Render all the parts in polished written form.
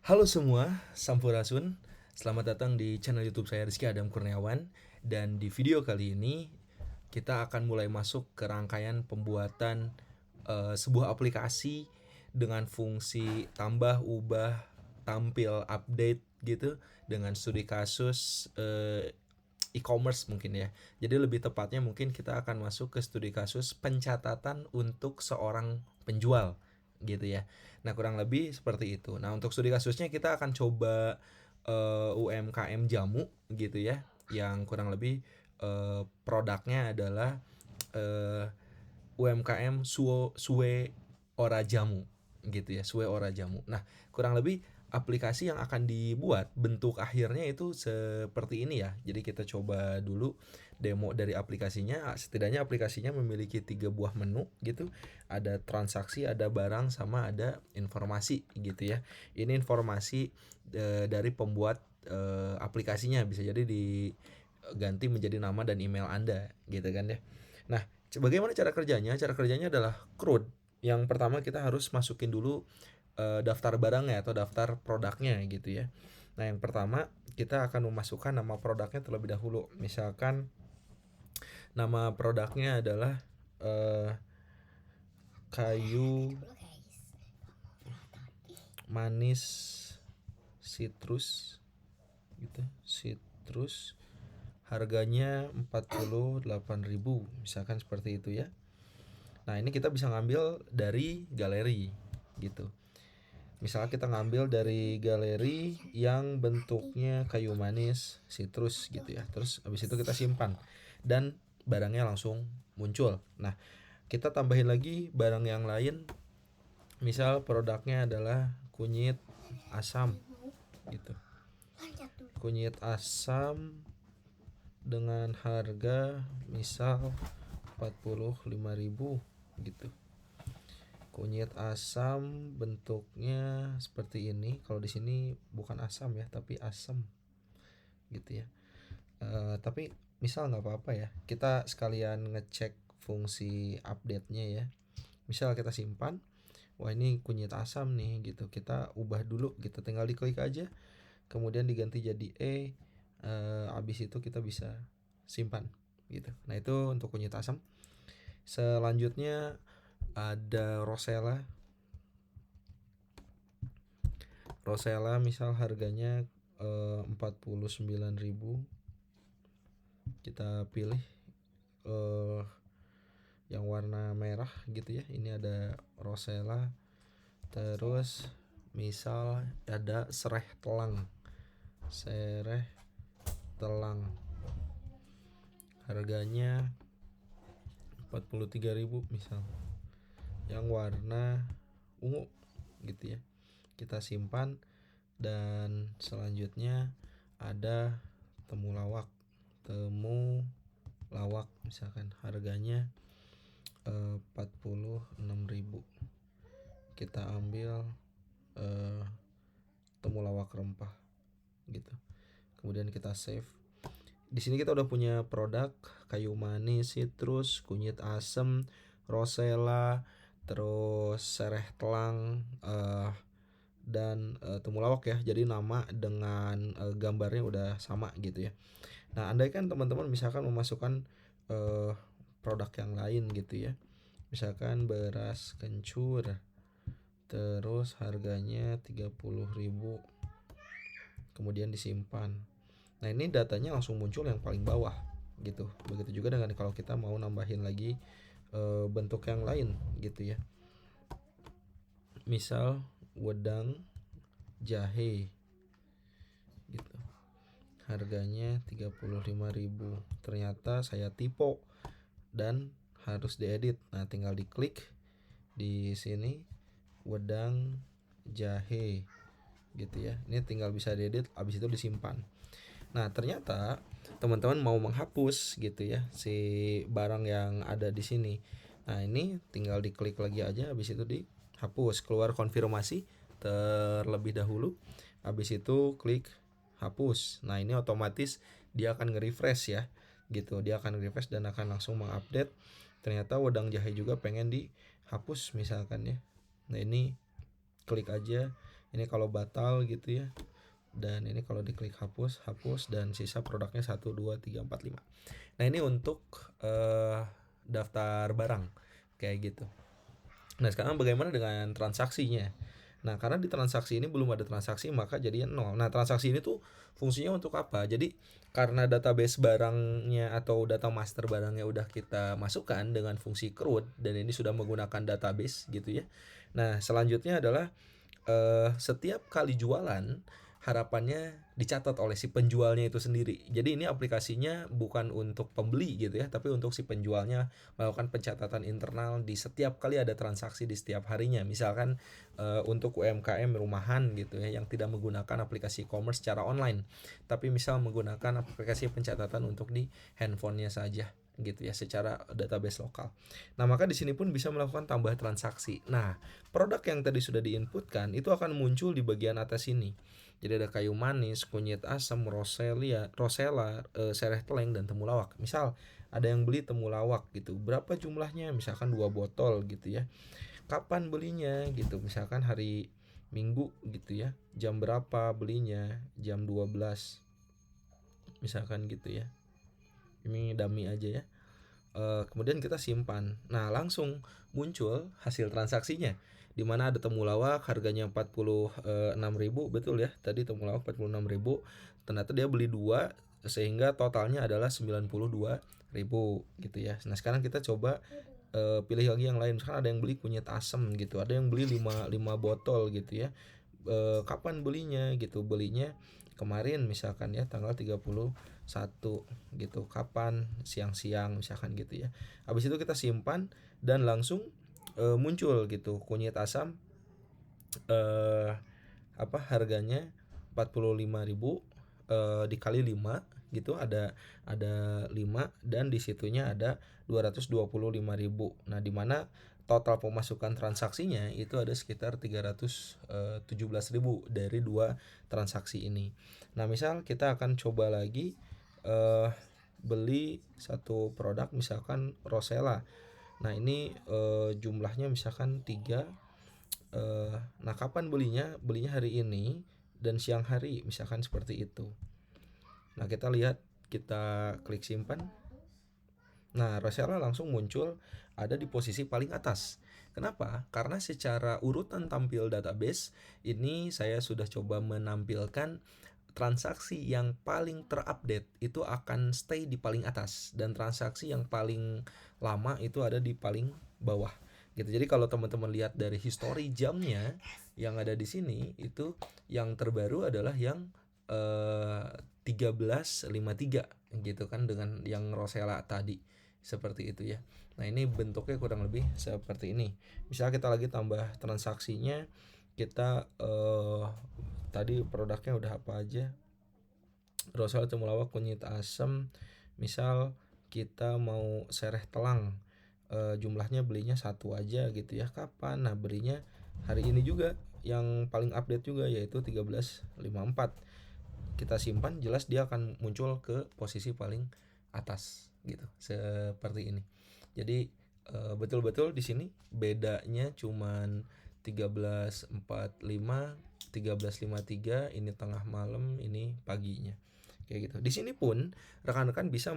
Halo semua, Sampurasun. Selamat datang di channel YouTube saya Rizky Adam Kurniawan. Dan di video kali ini kita akan mulai masuk ke rangkaian pembuatan sebuah aplikasi dengan fungsi tambah, ubah, tampil, update gitu dengan studi kasus e-commerce mungkin ya. Jadi lebih tepatnya mungkin kita akan masuk ke studi kasus pencatatan untuk seorang penjual gitu ya. Nah, kurang lebih seperti itu. Nah, untuk studi kasusnya kita akan coba UMKM jamu gitu ya, yang kurang lebih produknya adalah eh, UMKM Sue Ora Jamu gitu ya, Sue Ora Jamu. Nah, kurang lebih aplikasi yang akan dibuat bentuk akhirnya itu seperti ini ya. Jadi kita coba dulu demo dari aplikasinya. Setidaknya aplikasinya memiliki 3 buah menu gitu. Ada transaksi, ada barang, sama ada informasi gitu ya. Ini informasi dari pembuat aplikasinya, bisa jadi diganti menjadi nama dan email Anda gitu kan ya. Nah, bagaimana cara kerjanya? Cara kerjanya adalah CRUD. Yang pertama kita harus masukin dulu daftar barangnya atau daftar produknya gitu ya. Nah, yang pertama kita akan memasukkan nama produknya terlebih dahulu. Misalkan nama produknya adalah eh, kayu manis citrus gitu. Citrus harganya 48.000 misalkan seperti itu ya. Nah, ini kita bisa ngambil dari galeri gitu. Misalnya kita ngambil dari galeri yang bentuknya kayu manis, citrus gitu ya. Terus habis itu kita simpan dan barangnya langsung muncul. Nah, kita tambahin lagi barang yang lain. Misal produknya adalah kunyit asam gitu. Kunyit asam dengan harga misal 45.000 gitu. Kunyit asam bentuknya seperti ini. Kalau di sini bukan asam ya, tapi asam gitu ya. Tapi misal nggak apa-apa ya. Kita sekalian ngecek fungsi update-nya ya. Misal kita simpan, wah ini kunyit asam nih gitu. Kita ubah dulu gitu. Tinggal diklik aja, kemudian diganti jadi habis itu kita bisa simpan gitu. Nah, itu untuk kunyit asam. Selanjutnya ada rosella. Rosella misal harganya 49.000. Kita pilih eh, yang warna merah gitu ya. Ini ada rosella. Terus misal ada sereh telang. Sereh telang harganya 43.000 misal. Yang warna ungu gitu ya. Kita simpan. Dan selanjutnya ada temulawak. Temulawak misalkan harganya 46.000. Kita ambil temulawak rempah gitu. Kemudian kita save. Di sini kita udah punya produk kayu manis, citrus, kunyit asem, rosella, terus sereh telang, dan temulawak ya. Jadi nama dengan gambarnya udah sama gitu ya. Nah, andai kan teman-teman misalkan memasukkan produk yang lain gitu ya. Misalkan beras kencur, terus harganya 30.000, kemudian disimpan. Nah, ini datanya langsung muncul yang paling bawah gitu. Begitu juga dengan kalau kita mau nambahin lagi bentuk yang lain gitu ya. Misal wedang jahe gitu. Harganya 35.000. Ternyata saya typo dan harus diedit. Nah, tinggal diklik di sini wedang jahe gitu ya. Ini tinggal bisa diedit, habis itu disimpan. Nah, ternyata teman-teman mau menghapus gitu ya si barang yang ada di sini. Nah, ini tinggal diklik lagi aja, habis itu dihapus. Keluar konfirmasi terlebih dahulu. Habis itu klik hapus. Nah, ini otomatis dia akan nge-refresh ya. Gitu, dia akan refresh dan akan langsung mengupdate. Ternyata wedang jahe juga pengen dihapus misalkan ya. Nah, ini klik aja Ini kalau batal gitu ya. Dan ini kalau diklik hapus, hapus, dan sisa produknya 1 2 3 4 5. Nah, ini untuk daftar barang kayak gitu. Nah, sekarang bagaimana dengan transaksinya? Nah, karena di transaksi ini belum ada transaksi, maka jadinya 0. Nah, transaksi ini tuh fungsinya untuk apa? Jadi karena database barangnya atau data master barangnya udah kita masukkan dengan fungsi CRUD, dan ini sudah menggunakan database gitu ya. Nah, selanjutnya adalah setiap kali jualan harapannya dicatat oleh si penjualnya itu sendiri. Jadi ini aplikasinya bukan untuk pembeli gitu ya, tapi untuk si penjualnya melakukan pencatatan internal di setiap kali ada transaksi di setiap harinya. Misalkan untuk UMKM rumahan gitu ya yang tidak menggunakan aplikasi e-commerce secara online, tapi misal menggunakan aplikasi pencatatan untuk di handphonenya saja gitu ya secara database lokal. Nah, maka di sini pun bisa melakukan tambah transaksi. Nah, produk yang tadi sudah diinputkan itu akan muncul di bagian atas ini. Jadi ada kayu manis, kunyit asam, rosella, sereh teleng, dan temulawak. Misal ada yang beli temulawak gitu, berapa jumlahnya? Misalkan 2 botol gitu ya. Kapan belinya gitu? Misalkan hari Minggu gitu ya. Jam berapa belinya? Jam 12. Misalkan gitu ya. Ini dummy aja ya. Kemudian kita simpan. Nah, langsung muncul hasil transaksinya, di mana ada temulawak harganya 46.000, betul ya. Tadi temulawak 46.000, ternyata dia beli 2 sehingga totalnya adalah 92.000 gitu ya. Nah, sekarang kita coba pilih lagi yang lain. Misalkan ada yang beli kunyit asam gitu, ada yang beli 5 botol gitu ya. Kapan belinya gitu? Belinya kemarin misalkan ya tanggal 31 gitu. Kapan? Siang-siang misalkan gitu ya. Habis itu kita simpan dan langsung muncul gitu kunyit asam harganya 45.000 dikali 5 gitu, ada 5 dan disitunya ada 225.000. Nah, di mana total pemasukan transaksinya itu ada sekitar 317.000 dari 2 transaksi ini. Nah, misal kita akan coba lagi beli satu produk misalkan rosella. Nah, ini jumlahnya misalkan 3. Nah, kapan belinya? Belinya hari ini dan siang hari misalkan seperti itu. Nah, kita lihat, kita klik simpan. Nah, Rosella langsung muncul ada di posisi paling atas. Kenapa? Karena secara urutan tampil database ini saya sudah coba menampilkan transaksi yang paling terupdate itu akan stay di paling atas, dan transaksi yang paling lama itu ada di paling bawah gitu. Jadi kalau teman-teman lihat dari history jamnya yang ada di sini, itu yang terbaru adalah yang 13.53 gitu kan, dengan yang Rosella tadi seperti itu ya. Nah, ini bentuknya kurang lebih seperti ini. Misalnya kita lagi tambah transaksinya, kita tadi produknya udah apa aja? Rosella, temulawak, kunyit asam. Misal kita mau sereh telang, jumlahnya belinya 1 aja gitu ya. Kapan? Nah, belinya hari ini juga, yang paling update juga yaitu 13.54. Kita simpan, jelas dia akan muncul ke posisi paling atas gitu, seperti ini. Jadi betul-betul di sini bedanya cuman 13.45, 13.53, ini tengah malam, ini paginya kayak gitu. Di sini pun rekan-rekan bisa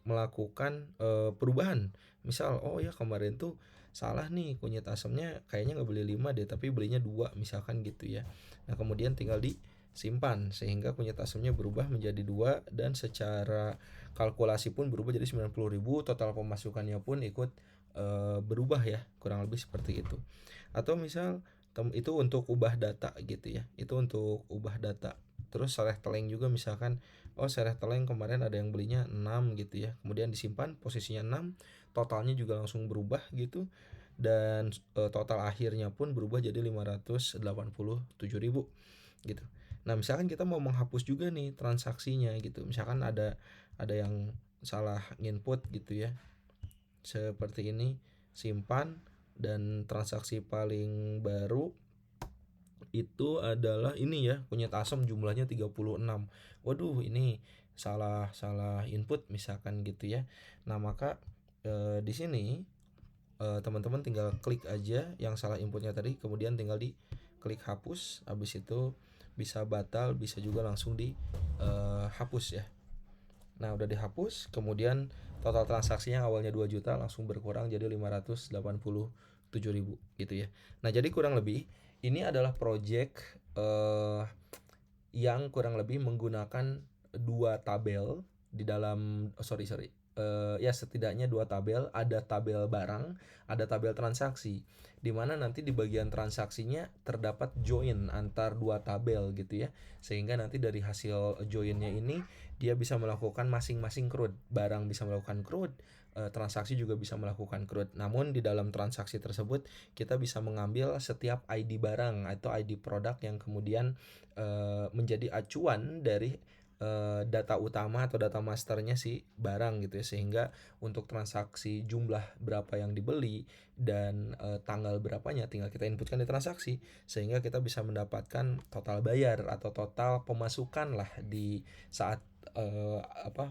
melakukan perubahan. Misal, oh ya kemarin tuh salah nih, kunyit asamnya kayaknya nggak beli 5 deh, tapi belinya 2 misalkan gitu ya. Nah, kemudian tinggal disimpan sehingga kunyit asamnya berubah menjadi 2, dan secara kalkulasi pun berubah jadi 90.000. Total pemasukannya pun ikut berubah ya, kurang lebih seperti itu. Atau misal itu untuk ubah data gitu ya, itu untuk ubah data. Terus sereh teleng juga, misalkan oh sereh teleng kemarin ada yang belinya 6 gitu ya, kemudian disimpan posisinya 6, totalnya juga langsung berubah gitu, dan total akhirnya pun berubah jadi 587.000 gitu. Nah, misalkan kita mau menghapus juga nih transaksinya gitu, misalkan ada yang salah input gitu ya, seperti ini, simpan, dan transaksi paling baru itu adalah ini ya, kunyit asam jumlahnya 36. Waduh, ini salah input misalkan gitu ya. Nah, maka di sini teman-teman tinggal klik aja yang salah inputnya tadi, kemudian tinggal di klik hapus, habis itu bisa batal, bisa juga langsung di hapus ya. Nah udah dihapus, kemudian total transaksinya awalnya 2 juta langsung berkurang jadi 587.000 gitu ya. Nah jadi kurang lebih ini adalah project yang kurang lebih menggunakan dua tabel di dalam ya setidaknya dua tabel, ada tabel barang, ada tabel transaksi, di mana nanti di bagian transaksinya terdapat join antar dua tabel gitu ya, sehingga nanti dari hasil joinnya ini dia bisa melakukan masing-masing CRUD, barang bisa melakukan CRUD, transaksi juga bisa melakukan CRUD. Namun di dalam transaksi tersebut kita bisa mengambil setiap ID barang atau ID produk yang kemudian menjadi acuan dari data utama atau data masternya si barang gitu ya, sehingga untuk transaksi jumlah berapa yang dibeli dan tanggal berapanya tinggal kita inputkan di transaksi, sehingga kita bisa mendapatkan total bayar atau total pemasukan lah di saat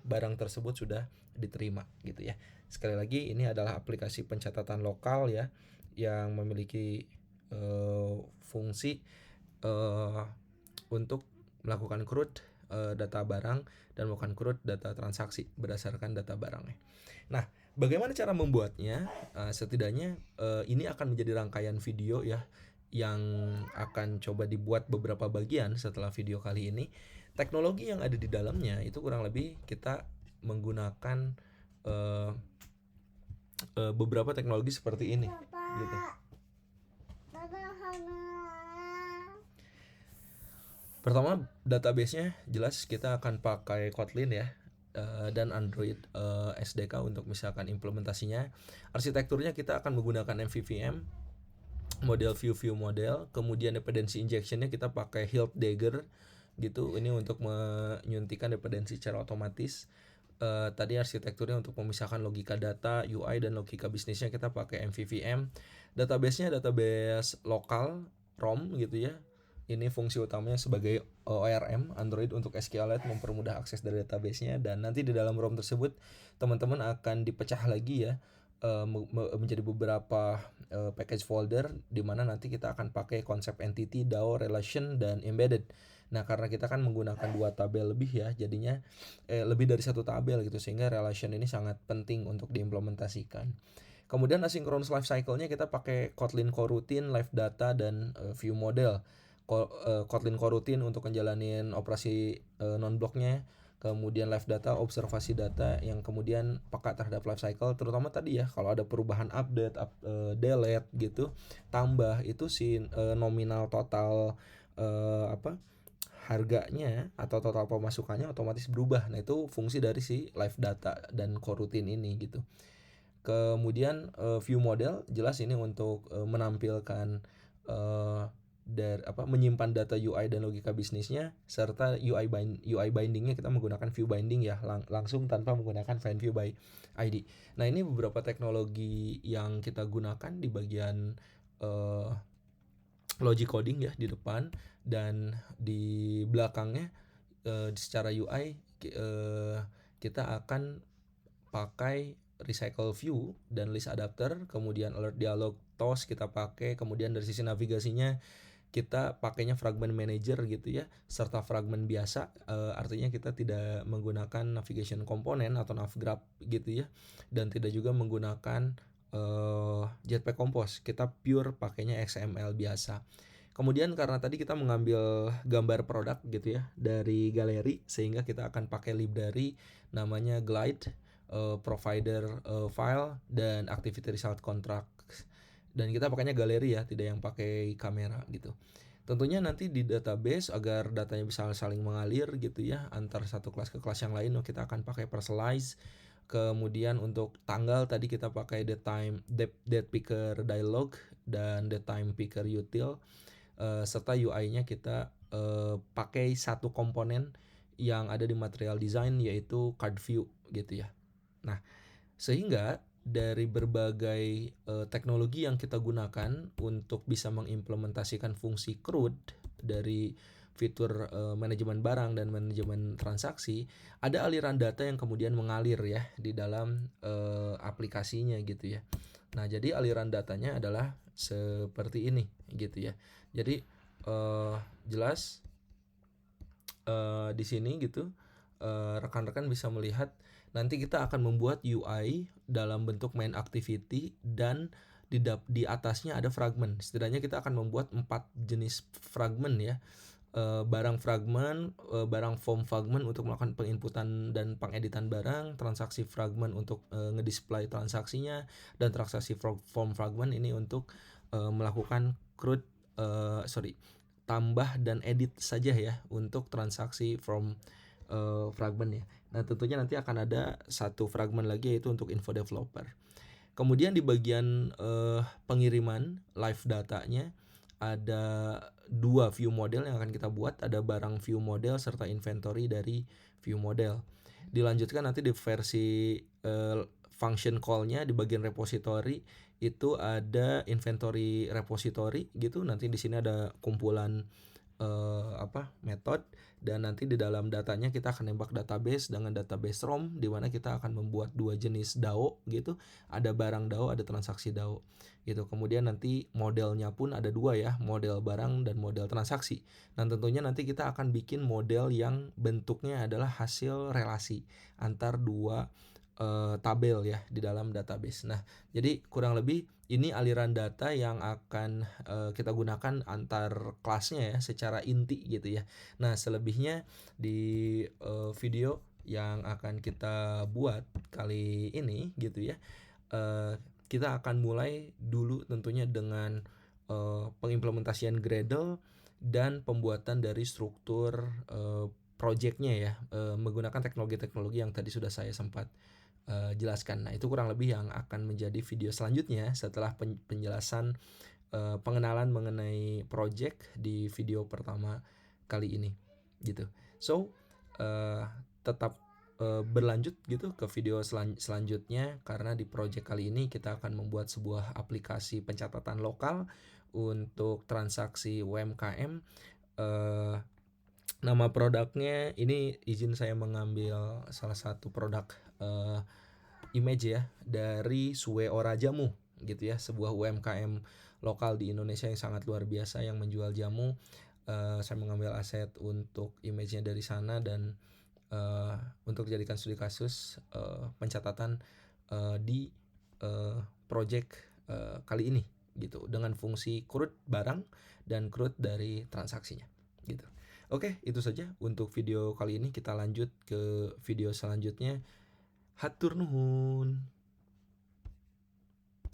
barang tersebut sudah diterima gitu ya. Sekali lagi ini adalah aplikasi pencatatan lokal ya yang memiliki fungsi untuk melakukan CRUD data barang dan melakukan CRUD data transaksi berdasarkan data barangnya. Nah, bagaimana cara membuatnya? Setidaknya ini akan menjadi rangkaian video ya yang akan coba dibuat beberapa bagian setelah video kali ini. Teknologi yang ada di dalamnya itu kurang lebih kita menggunakan beberapa teknologi seperti ini gitu. Pertama, database-nya jelas kita akan pakai Kotlin ya, dan Android SDK untuk misalkan implementasinya. Arsitekturnya kita akan menggunakan MVVM, model view model, kemudian dependency injection-nya kita pakai Hilt Dagger gitu. Ini untuk menyuntikkan dependensi secara otomatis. Tadi arsitekturnya untuk memisahkan logika data, UI dan logika bisnisnya kita pakai MVVM. Database-nya database lokal ROM gitu ya. Ini fungsi utamanya sebagai ORM Android untuk SQLite, mempermudah akses dari database-nya, dan nanti di dalam ROM tersebut teman-teman akan dipecah lagi ya menjadi beberapa package folder, di mana nanti kita akan pakai konsep entity, DAO, relation dan embedded. Nah, karena kita kan menggunakan dua tabel lebih ya, jadinya lebih dari satu tabel gitu, sehingga relation ini sangat penting untuk diimplementasikan. Kemudian asynchronous life cycle-nya kita pakai Kotlin Coroutine, Live Data dan View Model. Kotlin Coroutine untuk menjalanin operasi non-blocknya, kemudian live data, observasi data yang kemudian peka terhadap life cycle, terutama tadi ya kalau ada perubahan update, delete gitu, tambah itu si nominal total harganya atau total pemasukannya otomatis berubah. Nah itu fungsi dari si live data dan coroutine ini gitu. Kemudian view model jelas ini untuk menampilkan menyimpan data UI dan logika bisnisnya, serta UI bindingnya kita menggunakan view binding ya, langsung tanpa menggunakan find view by ID. Nah ini beberapa teknologi yang kita gunakan di bagian logic coding ya di depan, dan di belakangnya secara UI kita akan pakai recycle view dan list adapter, kemudian alert dialog toast kita pakai, kemudian dari sisi navigasinya kita pakainya fragment manager gitu ya, serta fragment biasa, artinya kita tidak menggunakan navigation component atau navgraph gitu ya, dan tidak juga menggunakan Jetpack Compose, kita pure pakainya XML biasa. Kemudian karena tadi kita mengambil gambar produk gitu ya dari galeri, sehingga kita akan pakai library namanya Glide, provider file dan activity result contract, dan kita pakainya galeri ya, tidak yang pakai kamera gitu. Tentunya nanti di database agar datanya bisa saling mengalir gitu ya antar satu kelas ke kelas yang lain, kita akan pakai Parcelize. Kemudian untuk tanggal tadi kita pakai date picker dialog dan date time picker util, serta UI-nya kita pakai satu komponen yang ada di material design yaitu card view gitu ya. Nah, sehingga dari berbagai teknologi yang kita gunakan untuk bisa mengimplementasikan fungsi CRUD dari fitur manajemen barang dan manajemen transaksi, ada aliran data yang kemudian mengalir ya di dalam aplikasinya gitu ya. Nah, jadi aliran datanya adalah seperti ini gitu ya. Jadi jelas di sini gitu. Rekan-rekan bisa melihat nanti kita akan membuat UI dalam bentuk main activity dan di atasnya ada fragment. Setidaknya kita akan membuat 4 jenis fragment ya. Barang fragment, barang form fragment untuk melakukan penginputan dan pengeditan barang, transaksi fragment untuk ngedisplay transaksinya, dan transaksi form fragment ini untuk melakukan tambah dan edit saja ya untuk transaksi from fragment ya. Nah tentunya nanti akan ada satu fragment lagi yaitu untuk info developer. Kemudian di bagian pengiriman live datanya ada 2 view model yang akan kita buat, ada barang view model serta inventory dari view model. Dilanjutkan nanti di versi function call-nya di bagian repository itu ada inventory repository gitu. Nanti di sini ada kumpulan metode, dan nanti di dalam datanya kita akan nembak database dengan database ROM di mana kita akan membuat 2 jenis DAO gitu. Ada barang DAO, ada transaksi DAO gitu. Kemudian nanti modelnya pun ada 2 ya, model barang dan model transaksi. Dan tentunya nanti kita akan bikin model yang bentuknya adalah hasil relasi antar 2 tabel ya di dalam database. Nah, jadi kurang lebih ini aliran data yang akan kita gunakan antar kelasnya ya secara inti gitu ya. Nah selebihnya di video yang akan kita buat kali ini gitu ya, kita akan mulai dulu tentunya dengan pengimplementasian Gradle dan pembuatan dari struktur projectnya ya, menggunakan teknologi-teknologi yang tadi sudah saya sempat jelaskan. Nah itu kurang lebih yang akan menjadi video selanjutnya setelah penjelasan pengenalan mengenai project di video pertama kali ini gitu. So tetap berlanjut gitu ke video selanjutnya, karena di project kali ini kita akan membuat sebuah aplikasi pencatatan lokal untuk transaksi UMKM. Nama produknya ini izin saya mengambil salah satu produk image ya dari Suweora Jamu gitu ya, sebuah UMKM lokal di Indonesia yang sangat luar biasa yang menjual jamu. Saya mengambil aset untuk image-nya dari sana dan untuk dijadikan studi kasus pencatatan di project kali ini gitu, dengan fungsi CRUD barang dan CRUD dari transaksinya gitu. Oke, itu saja untuk video kali ini. Kita lanjut ke video selanjutnya. Hatur nuhun.